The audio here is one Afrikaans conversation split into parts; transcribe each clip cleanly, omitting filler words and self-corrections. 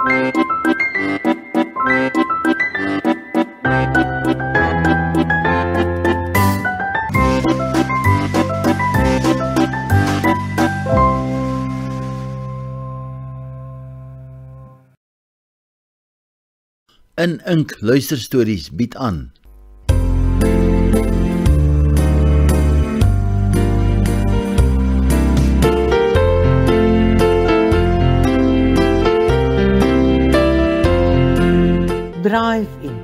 In Ink Luisterstories bied aan. Drive-in.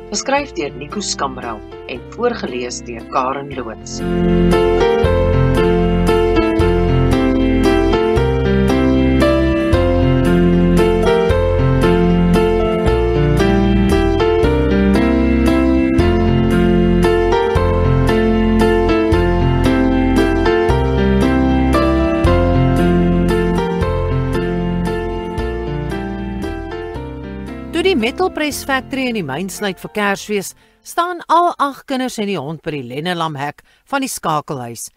Geskryf deur Nico Skambrel en voorgeles deur Karen Loots. Die Metalpress Factory in die myn sluit vir Kersfees, staan al 8 kinders en die hond by die Lennelamhek van die skakelhuis,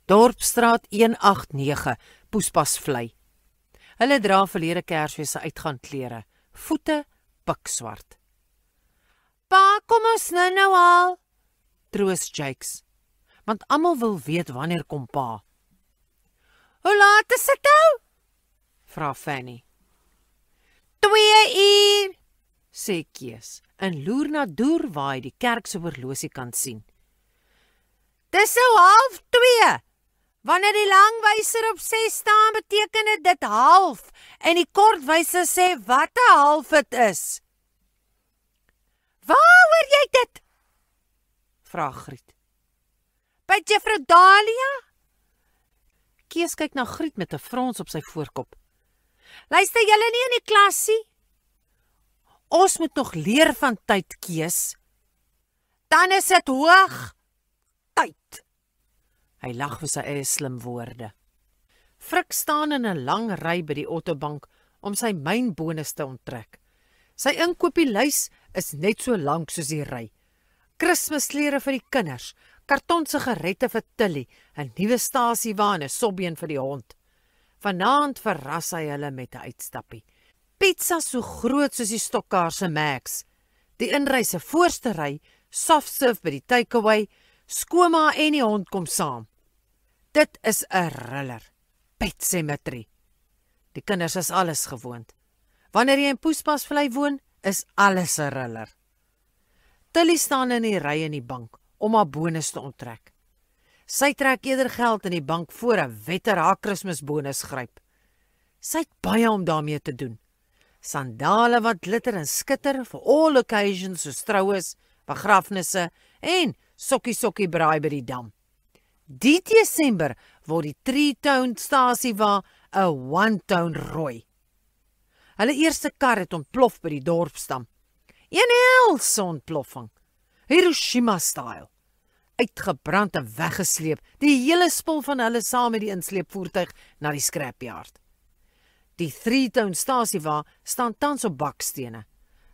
Dorpsstraat 189, Poespasvlei. Hulle dra verlede Kersfees se uitgaanklere, voete pikswart. Pa, kom ons nou al, troos Jakes, want almal wil weet wanneer kom pa. Hoe laat is dit nou? Vra Fanny. 2 uur, sê Kees, en loer na deur waar hy die kerk se horlosie kan sien. Dis nou 1:30. Wanneer die langwyser op 6 staan, beteken dit 1:30, en die kortwyser sê wat 1:30 dit is. Waar hoor jy dit? Vra Griet. By Juffrou Dahlia? Kees kyk na Griet met 'n frons op sy voorkop. Luister julle nie in die klasie? Ons moet nog leer van tyd, Kees. Dan is dit hoog tyd. Hy lag vir sy eie slim woorde. Frik staan in 'n lang ry by die autobank om sy mynbonus te onttrek. Sy inkopieslys is net so lank soos die ry. Kersklere vir die kinders, karton sigarette vir Tilly, 'n nuwe stasiewa en 'n sobbeen vir die hond. Vanaand verras hy hulle met 'n uitstappie. Pizza so groot soos die Stokkaar se Max. Die inry se voorste ry, soft serve by die takeaway, skooma en die hond kom saam. Dit is 'n riller. Pet Cemetery. Die kinders is alles gewoond. Wanneer jy in Poespasvlei woon, is alles 'n riller. Tilly staan in die ry in die bank om haar bonus te onttrek. Sy trek eerder geld in die bank voor 'n wetter haar Kersbonus gryp. Sy het baie om daarmee te doen. Sandale wat glitter en skitter vir all occasions soos troues, begrafnisse en sokkie braai by die dam. Die Desember word die 3-tone stasiewa 'n 1-tone rooi. Hulle eerste kar het ontplof by die dorpsdam. 'Een helse ontploffing. Hiroshima-style. Uitgebrand en weggesleep, die hele spul van hulle saam met die insleepvoertuig na die scrapyard. Die 3-tone stasiewa staan tans op bakstene.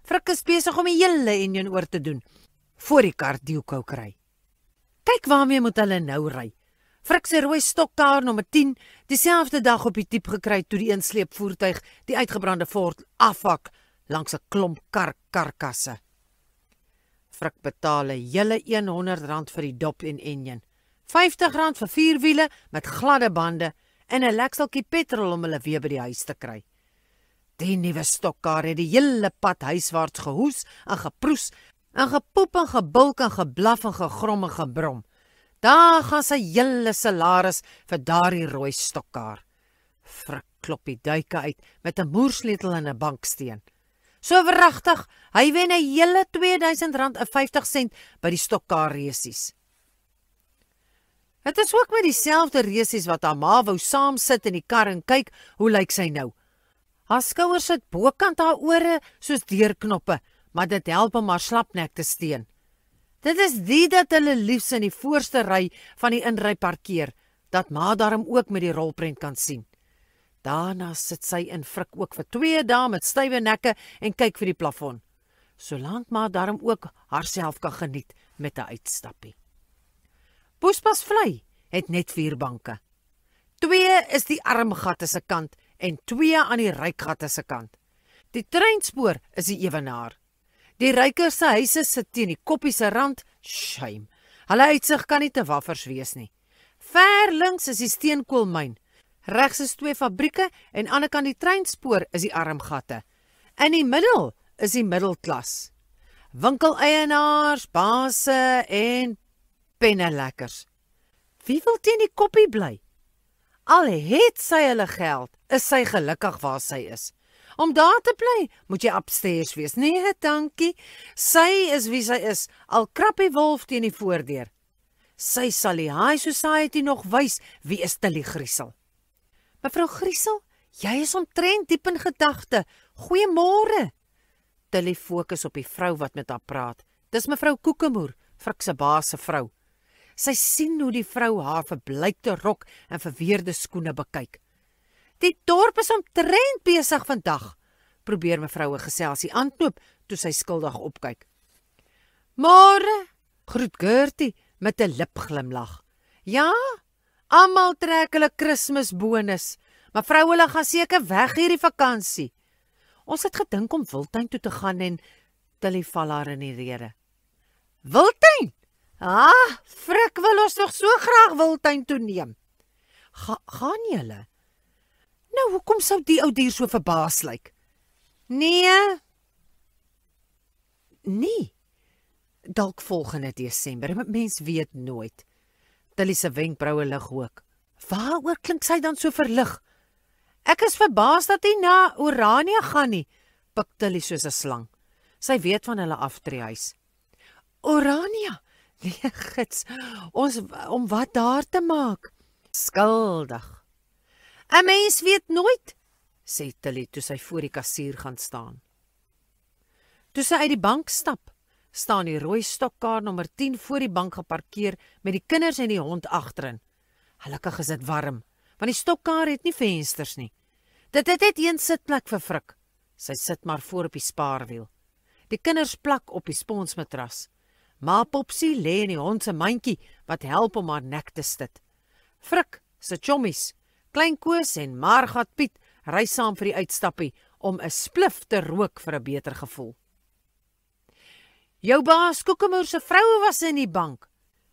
Frik is besig om die hele enjin oor te doen, voor die kar Duco kry. Kyk waarmee moet hulle nou ry. Frik se rooi Stokkaar nommer 10, dieselfde dag op die tiep gekry toe die insleepvoertuig die uitgebrande Ford afhak langs 'n klomp karkasse. Frik betaal 'n hele R100 vir die dop en enjin, R50 vir 4 wiele met gladde bande en 'n lekseltjie petrol om hulle weer by die huis te kry. Die nuwe Stokkaar het die hele pad huiswaarts gehoes en geproes en gepoep en gebulk en geblaf en gegrom en gebrom. Daar gaan sy hele salaris vir daardie rooi Stokkaar. Frik klop die duike uit met 'n moersleutel en 'n banksteen. So verragtig, hy wen 'n hele R2000.50 by die Stokkaar resies. Het is ook met dieselfde resies wat haar ma wou saam sit in die kar en kyk, hoe lyk sy nou? Haar skouers sit bokant haar ore soos deurknoppe, maar dit help om haar slapnek te steun. Dit is die dat hulle liefs in die voorste ry van die inry parkeer, dat ma daarom ook met die rolprent kan sien. Daarna sit sy in Frik ook vir 2 dae met stywe nekke en kyk vir die plafon. Solank ma daarom ook haarself kan geniet met 'n uitstappie. Poespasvlei het net 4 banke. 2 is die armgatte se kant en 2 aan die rykgatte se kant. Die treinspoor is die ewenaar. Die rykers se huise sit teen die koppie se rand. Shame. Hulle uitsig kan nie te waffers wees nie. Ver links is die steenkoolmyn. Regs is 2 fabrieke en aan die kant die treinspoor is die armgatte. In die middel is die middelklas. Winkeleienaars, baase en pennelekkers. Wie wil teen die koppie bly? Al het sy hulle geld, is sy gelukkig waar sy is. Om daar te bly, moet jy upstairs wees. Nee, dankie. Sy is wie sy is, al krap die wolf teen die voordeur. Sy sal die high society nog wys wie is Tilly Griesel. Mevrou Griesel, jy is omtrent diep in gedagte. Goeiemôre. Tilly fokus op die vrou wat met haar praat. Dis mevrou Koekemoer, Frik se baas se vrou. Sy sien hoe die vrou haar verbleikte rok en verweerde skoene bekyk. Die dorp is omtrent besig vandag, probeer mevrou 'n geselsie aanknoop toe sy skuldig opkyk. Môre, groet Gertie met 'n lipglimlag. Ja, almal trek hulle Kersbonus, maar hulle gaan seker weg hierdie vakansie. Ons het gedink om Wildtuin toe te gaan en Tilly val haar in die rede. Wildtuin? Ah, Frik wil ons nog so graag Wildtuin toe neem. Gaan julle? Nou, hoekom sou die ou dier so verbaas lyk? Nee. Dalk volgende Desember, mens weet nooit. Tilly se wenkbroue lig ook. Waaroor klink sy dan so verlig? Ek is verbaas dat hy na Orania gaan nie, pik Tilly soos 'n slang. Sy weet van hulle aftreehuis. Orania? Nee, gits, om wat daar te maak? Skuldig. 'n Mens weet nooit, sê Tilly toe sy voor die kassier gaan staan. Toe sy uit die bank stap, staan die rooi stokkaar nommer 10 voor die bank geparkeer met die kinders en die hond agterin. Gelukkig is dit warm, want die stokkaar het nie vensters nie. Dit het net een sitplek vir Frik. Sy sit maar voor op die spaarwiel. Die kinders plak op die sponsmatras. Ma Popsie lê in die hond se mandjie wat help om haar nek te stit. Frik se chommies, Klein Koos en Margat Piet, ry saam vir die uitstappie om 'n splif te rook vir 'n beter gevoel. Jou baas Koekemoer se vrou was in die bank.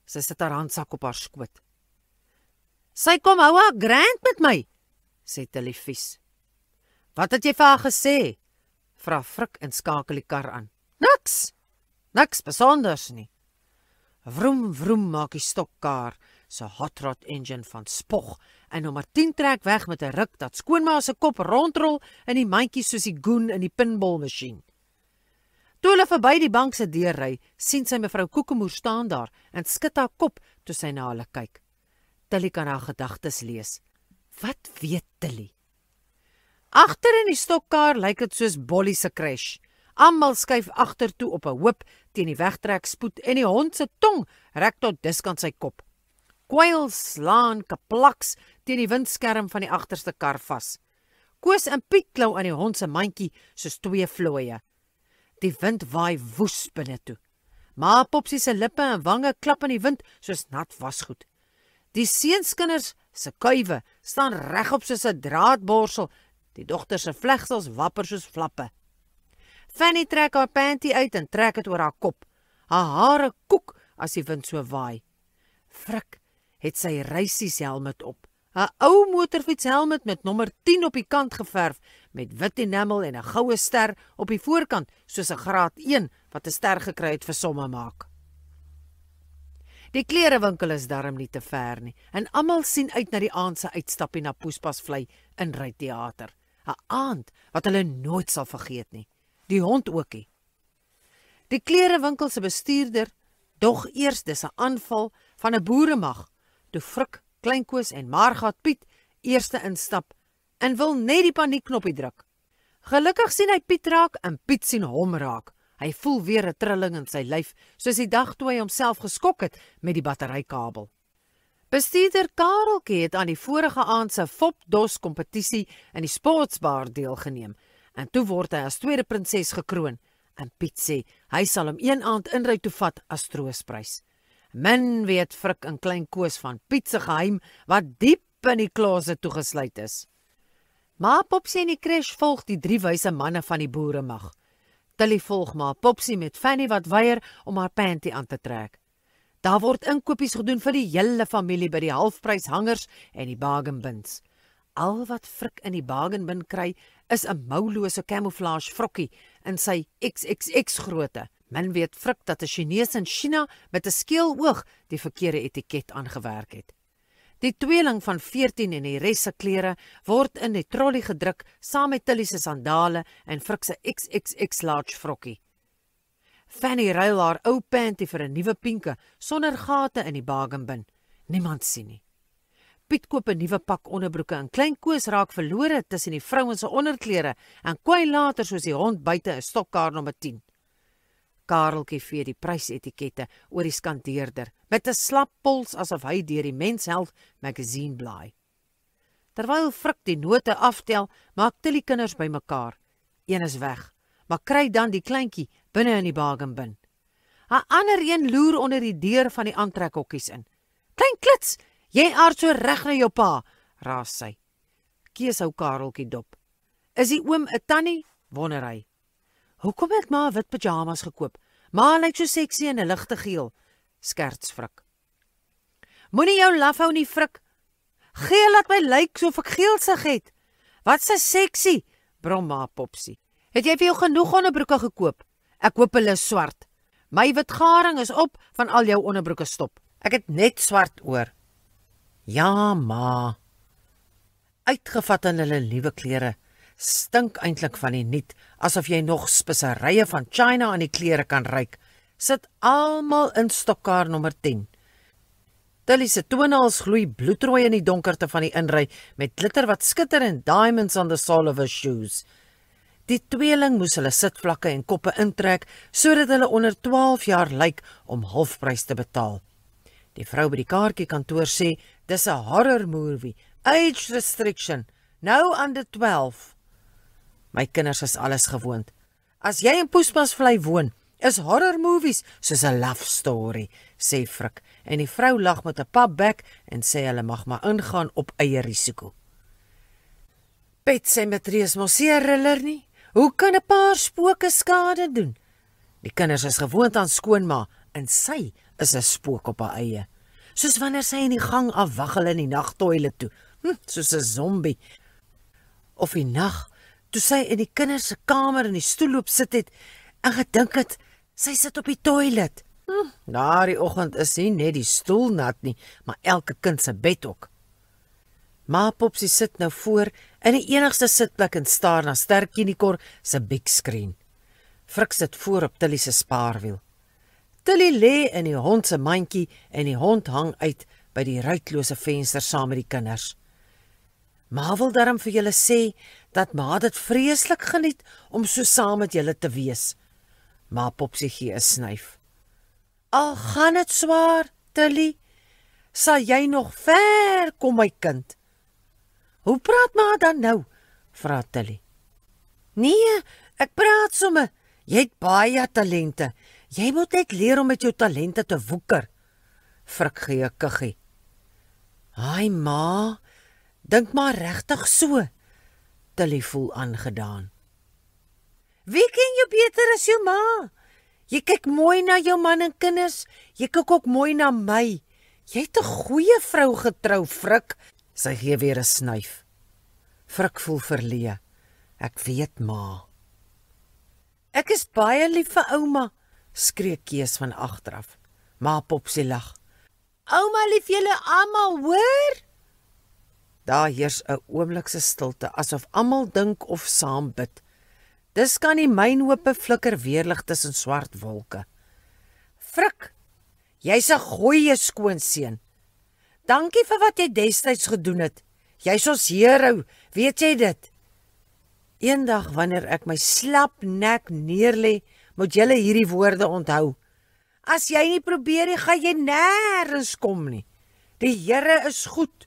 Sy sit haar handsak op haar skoot. Sy kom hou haar grand met my, sê Tilly vies. Wat het jy vir haar gesê? Vra Frik en skakel die kar aan. Niks besonders nie. Vroom, vroom maak die stokkaar se hot rod engine van spog en nommer 10 trek weg met 'n ruk dat skoonma se kop rondrol in die mandjie soos die goon in die pinballmasjien. Toe hulle verby die bank se deur ry, sien sy mevrou Koekemoer staan daar en skud haar kop toe sy na hulle kyk. Tilly kan haar gedagtes lees. Wat weet Tilly? Agter in die stokkaar lyk dit soos Bolly se crash. Almal skuif agtertoe op 'n hoop teen die wegtrekspoed en die hond se tong rek tot diskant sy kop. Kwyl slaan kaplaks teen die windskerm van die agterste kar vas. Koos en Piet klou aan die hond se mandjie soos 2 vlooie. Die wind waai woes binne toe. Ma Popsie se lippe en wange klap in die wind soos nat wasgoed. Die seunskinders se kuive staan regop soos 'n draadborsel. Die dogter se vlegsels wapper soos flappe. Fanny trek haar panty uit en trek dit oor haar kop. Haar hare koek as die wind so waai. Frik het sy reisieshelmet op. 'n Ou motorfietshelmet met nommer 10 op die kant geverf, met wit enamel en 'n goue ster op die voorkant, soos 'n graad 1 wat 'n ster gekry het vir somme maak. Die klerewinkel is darm nie te ver nie, en almal sien uit na die aand se uitstappie na Poespasvlei in Ry Theater. 'n Aand wat hulle nooit sal vergeet nie. Die hond ookie. Die klerewinkel se bestuurder dog eers dis 'n aanval van 'n boeremag, toe Frik, Klein Koos en Margat Piet eerste instap en wil net die paniekknoppie druk. Gelukkig sien hy Piet raak en Piet sien hom raak. Hy voel weer 'n trilling in sy lyf, soos die dag toe hy homself geskok het met die batterykabel. Bestuurder Kareltjie het aan die vorige aand se Fopdos kompetisie in die sportsbar deelgeneem en toe word hy as tweede prinses gekroon en Piet sê hy sal hom een aand inry toe vat as troostprys. Min weet Frik en Klein Koos van Piet se geheim wat diep in die closet toegesluit is. Ma Popsie en die crash volg die 3 wyse manne van die boeremag. Tilly volg Ma Popsie met Fanny wat weier om haar panty aan te trek. Daar word inkopies gedoen vir die hele familie by die halfprys hangers en die bargain bins. Al wat Frik in die bargain bin kry, is 'n moulose camouflage vrokkie in sy XXX grootte. Men weet Frik dat 'n Chinese in China met 'n skeel oog die verkeerde etiket aangewerk het. Die tweeling van 14 en die res se klere word in die trolley gedruk saam met Tilly se sandale en Frik se XXX large vrokkie. Fanny ruil haar ou panty vir 'n nuwe pinke sonder gate in die bargain bin. Niemand sien nie. Piet koop 'n nuwe pak onderbroeke en Klein Koos raak verlore tussen die vrouens se onderklere en kwyn later soos die hond buite 'n stokkaart nommer 10. Kareltjie vee die prysetikette oor die skandeerder met 'n slap pols asof hy deur die Men's Health magazine blaai. Terwyl Frik die note aftel, maak Tilly kinders bymekaar. Een is weg, maar kry dan die kleintjie binne in die bargain bin. 'n Ander een loer onder die deur van die aantrekhokkies in. "Klein klits, jy aard so reg na jou pa," raas sy. Kees hou Kareltjie dop. "Is die oom 'n tannie?" wonder hy. "Hoekom het ma wit pyjamas gekoop? Ma lyk so seksie in 'n ligte geel," skerts Frik. "Moenie jou laf hou nie, Frik. Geel laat my lyk soos ek geelsig het. Wat 'n seksie," brom Ma Popsie. "Het jy vir jou genoeg onderbroeke gekoop? Ek hoop hulle is swart. My wit garing is op van al jou onderbroeke stop. Ek het net swart oor." "Ja, ma." Uitgevat in hulle nuwe klere, stink eintlik van die niet, asof jy nog speserye van China aan die klere kan ruik. Sit almal in stokkaart nommer 10. Tilly se toenails gloei bloedrooi in die donkerte van die inry met glitter wat skitter en diamonds on the sole of her shoes. Die tweeling moes hulle sitvlakke en koppe intrek sodat hulle onder 12 jaar lyk om halfprys te betaal. Die vrou by die kaartjiekantoor sê dis 'n horror movie, age restriction, nou under 12. My kinders is alles gewoond. As jy in Poesmasvlei woon, is horror movies soos 'n love story, sê Frik, en die vrou lag met 'n papbek en sê hulle mag maar ingaan op eie risiko. Pet sê Matreus mos seer riller nie. Hoe kan 'n paar spooke skade doen? Die kinders is gewoond aan skoonma en sy is 'n spook op haar eie. Soos wanneer sy in die gang afwaggel in die nagtoilet toe, soos 'n zombie. Of die nag, toe sy in die kinders se kamer in die stoel loop sit het en gedink het, sy sit op die toilet. Daardie oggend is nie net die stoel nat nie, maar elke kind se bed ook. Ma Popsie sit nou voor in die enigste sitplek en staar na Sterk Unicor se big screen. Frik sit voor op Tilly se spaarwiel. Tilly lê in die hond se mandjie en die hond hang uit by die ruitlose venster saam met die kinders. Ma wil darm vir julle sê dat ma dit vreeslik geniet om so saam met julle te wees. Ma Popsie gee 'n snyf. Al gaan dit swaar, Tilly, sal jy nog ver kom my kind. Hoe praat ma dan nou? Vra Tilly. Nee, ek praat sommer. Jy het baie talente. Jy moet net leer om met jou talente te woeker. Frik gee 'n kuggie. Ai ma, dink maar regtig so. Tilly voel aangedaan. Wie ken jou beter as jou ma? Jy kyk mooi na jou man en kinders. Jy kyk ook mooi na my. Jy het 'n goeie vrou getrou, Frik. Sy gee weer 'n snyf. Frik voel verleë. Ek weet ma. Ek is baie lief vir ouma, skree Kees van agteraf. Ma Popsie lag. Ouma lief julle almal, hoor? Daar heers 'n oomblik se stilte, asof almal dink of saam bid. Dis kan die mynhope flikker weerlig tussen swart wolke. Frik, jy's 'n goeie skoonseun. Dankie vir wat jy destyds gedoen het. Jy's ons hero, weet jy dit? Eendag wanneer ek my slap nek neerlê, moet julle hierdie woorde onthou. As jy nie probeer nie, gaan jy nêrens kom nie. Die Here is goed.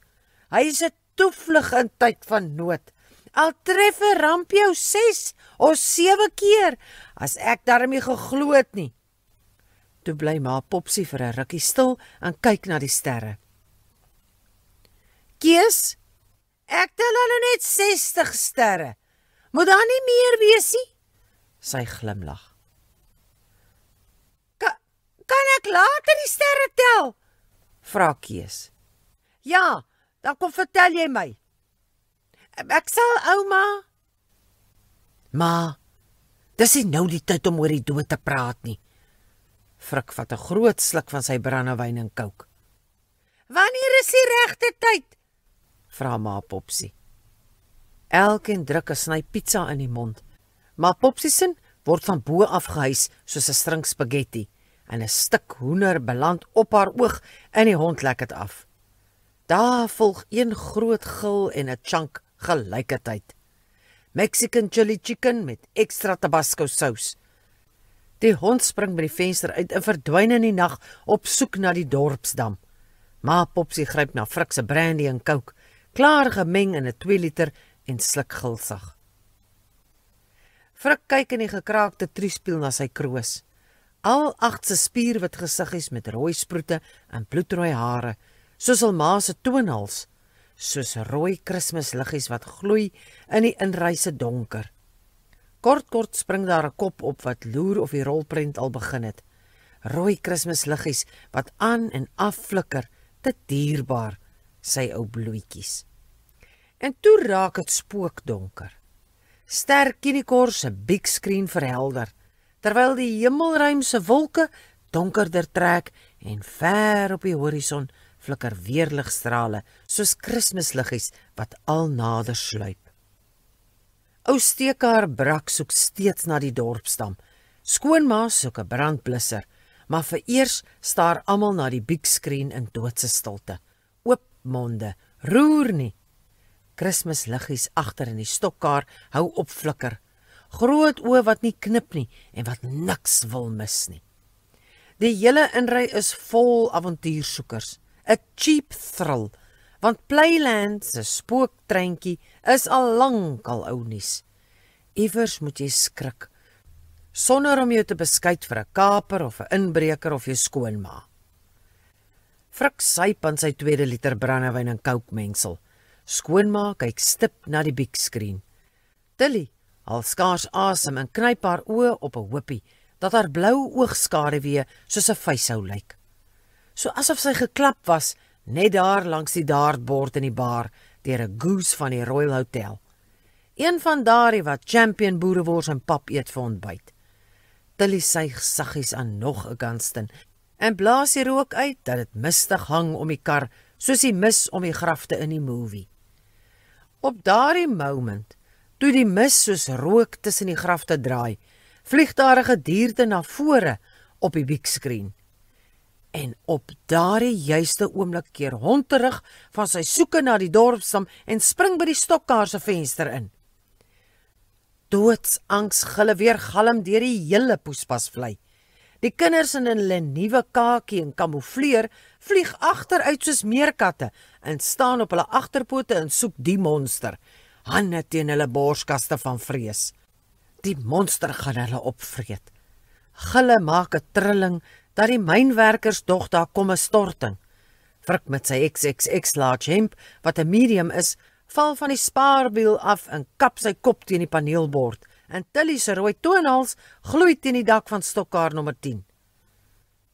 Hy is 'n toevlug in tyd van nood. Al tref 'n ramp jou 6 of 7 keer, as ek daarmee geglo het nie. Toe bly ma Popsie vir 'n rukkie stil en kyk na die sterre. Kees, Ek tel al net 60 sterre. Moet daar nie meer wees nie? Sy glimlag. Kan ek later die sterre tel? Vra Kees. Ja, dan kom vertel jy my. Ek sal, ouma. Ma, dis nie nou die tyd om oor die dood te praat nie. Frik vat 'n groot sluk van sy brandewyn en kook. Wanneer is die regte tyd? Vra ma Popsie. Elkeen druk 'n sny pizza in die mond. Maar Popsie se word van bo af gehuis soos 'n string spaghetti en 'n stuk hoender beland op haar oog en die hond lek dit af. Daar volg een groot gil en 'n chunk gelykertyd. Mexican chili chicken met extra Tabasco sous. Die hond spring by die venster uit en verdwyn in die nag op soek na die dorpsdam. Ma Popsie gryp na Frik se brandy en coke, klaar gemeng in 'n 2 liter en sluk gulsig. Frik kyk in die gekraakte triespieel na sy kroos. Al 8 se spierwit gesiggies met rooi sproete en bloedrooi hare, soos hul ma se toonhals, soos rooi Kersmisliggies wat gloei in die inryse donker. Kort spring daar 'n kop op wat loer of die rolprent al begin het. Rooi Kersmisliggies wat aan en af flikker, te dierbaar, sy ou bloetjies. En toe raak het spookdonker. Ster Kinikor se big screen verhelder, terwyl die hemelruim se wolke donkerder trek en ver op die horison flikker weerligstrale soos Kersmisliggies wat al nader sluip. Ou Steekaar Brak soek steeds na die dorpsdam. Skoonma soek 'n brandblusser, maar vereers staar almal na die big screen in doodse stilte. Oop monde, roer nie. Kersmisliggies agter in die stokkaar hou op flikker. Groot oë wat nie knip nie en wat niks wil mis nie. Die hele inry is vol avontuursoekers. 'n cheap thrill, want Playland se spooktreintjie is al lank al ou nuus. Iewers moet jy skrik, sonder om jou te beskuit vir 'n kaper of 'n inbreker of jou skoonma. Frik syp aan sy 2 liter brandewyn en coke mengsel. Skoonma kyk stip na die big screen. Tilly haal skaars asem en knyp haar oë op 'n hoopie, dat haar blou oogskaduwee soos 'n vuishou lyk. So asof sy geklap was, net daar langs die dartbord in die bar, deur 'n goose van die Royal Hotel. Een van daardie wat champion boerewors en pap eet vir ontbyt. Tilly suig saggies aan nog 'n Gunston en blaas die rook uit dat dit mistig hang om die kar, soos die mis om die grafte in die movie. Op daardie moment, toe die mis soos rook tussen die grafte draai, vlieg daar 'n gedierde na vore op die big screen. En op daardie juiste oomblik keer hond terug van sy soeke na die dorpsdam en spring by die stokkaar se venster in. Doodsangs gille weer galm deur die hele poespasvlei. Die kinders in hulle nuwe kakie en kamoufleer vlieg agteruit soos meerkatte en staan op hulle agterpote en soek die monster, hande teen hulle borskaste van vrees. Die monster gaan hulle opvreet. Gille maak 'n trilling dat die mynwerkers dog daar kom 'n storting. Frik met sy XXX large hemp, wat 'n medium is, val van die spaarwiel af en kap sy kop teen die paneelbord, en Tilly se rooi toonhals gloei teen die dak van stokkaar nommer 10.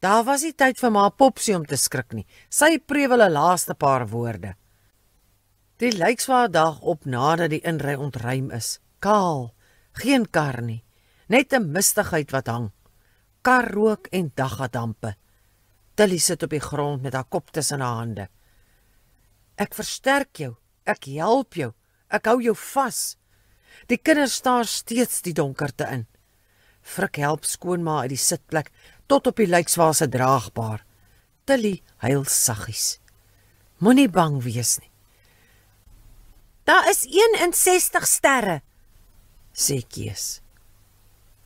Daar was nie tyd vir ma Popsie om te skrik nie. Sy prewel 'n laaste paar woorde. Die lijkswaar dag op nadat die inry ontruim is. Kaal, geen kar nie, net 'n mistigheid wat hang. Karrook en daggadampe. Tilly sit op die grond met haar kop tussen haar hande. Ek versterk jou, ek help jou, ek hou jou vas. Die kinders staar steeds die donkerte in. Frik help skoonma uit die sitplek tot op die lijkswaar se draagbaar. Tilly huil saggies. Moenie bang wees nie. Daar is 61 sterre, sê Kees.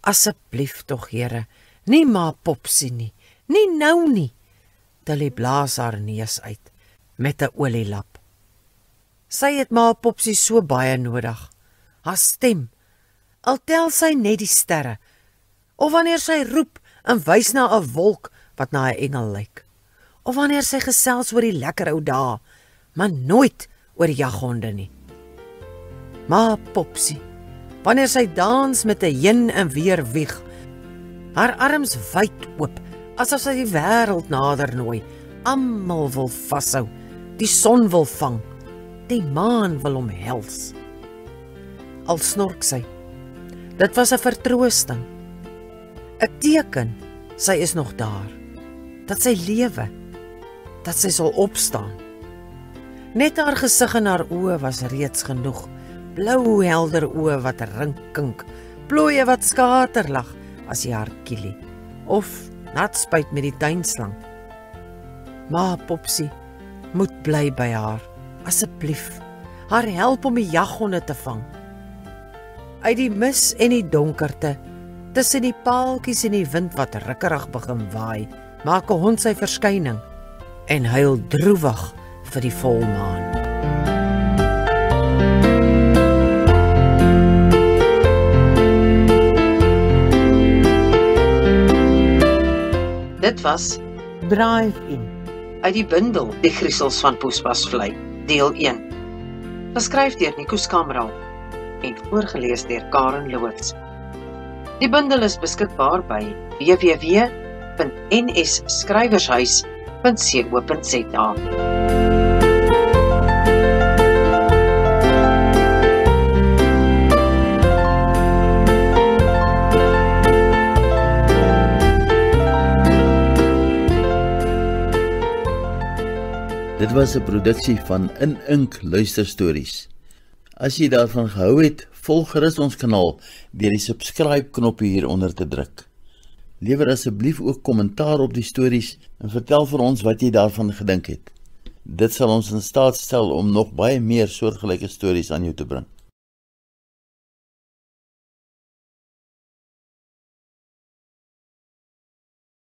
Asseblief tog, Here, nie ma Popsie nie, nie nou nie. Tilly blaas haar neus uit met 'n olielap. Sy het ma Popsie so baie nodig. Haar stem, al tel sy net die sterre, of wanneer sy roep en wys na 'n wolk wat na 'n engel lyk, of wanneer sy gesels oor die lekker ou dae, maar nooit oor jaghonde nie. Maar Popsie, wanneer sy dans met 'n heen en weer wieg, haar arms wyd oop, asof sy die wêreld nader nooi, almal wil vashou, die son wil vang, die maan wil omhels. Al snork sy, dit was 'n vertroosting, 'n teken, sy is nog daar, dat sy lewe, dat sy sal opstaan. Net haar gesig en haar oë was reeds genoeg, blou helder oë wat rinkink, plooie wat skaterlag as jy haar kielie, of nat spuit met die tuinslang. Maar Popsie moet bly by haar, asseblief, haar help om die jaghonde te vang. Uit die mis en die donkerte, tussen die paaltjies en die wind wat rukkerig begin waai, maak 'n hond sy verskyning en huil droewig vir die volmaan. Dit was Drive-in uit die bundel Die Griesels van Poesbasvlei, deel 1. Geskryf deur Nico Skamral en voorgeles deur Karen Loots. Die bundel is beskikbaar by www.nsskrywershuis.co.za. Dit was 'n produksie van In Ink Luisterstories. As jy daarvan gehou het, volg gerus ons kanaal deur die subscribe knoppie hieronder te druk. Lewer asseblief ook kommentaar op die stories en vertel vir ons wat jy daarvan gedink het. Dit sal ons in staat stel om nog baie meer soortgelyke stories aan jou te bring.